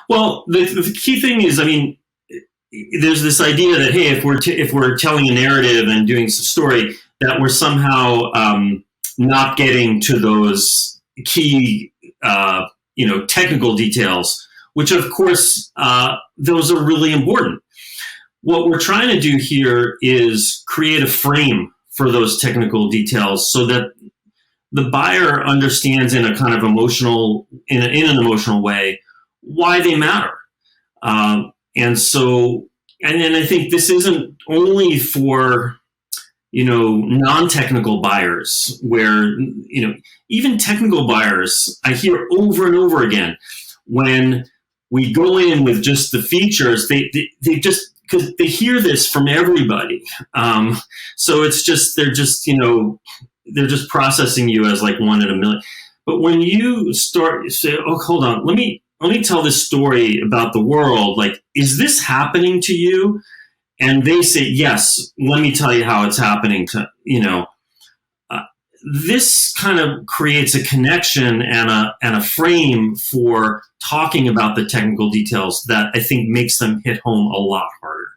Well, the key thing is, I mean, there's this idea that, hey, if we're telling a narrative and doing some story, that we're somehow not getting to those key technical details, which of course those are really important. What we're trying to do here is create a frame for those technical details so that the buyer understands in a kind of in an emotional way why they matter. And then I think this isn't only for, non-technical buyers, where, even technical buyers, I hear over and over again, when we go in with just the features, they just, because they hear this from everybody. So it's just, they're just processing you as like one in a million. But when you start say, oh, hold on, let me tell this story about the world. Like, is this happening to you? And they say, yes, let me tell you how it's happening to, this kind of creates a connection and a frame for talking about the technical details that I think makes them hit home a lot harder.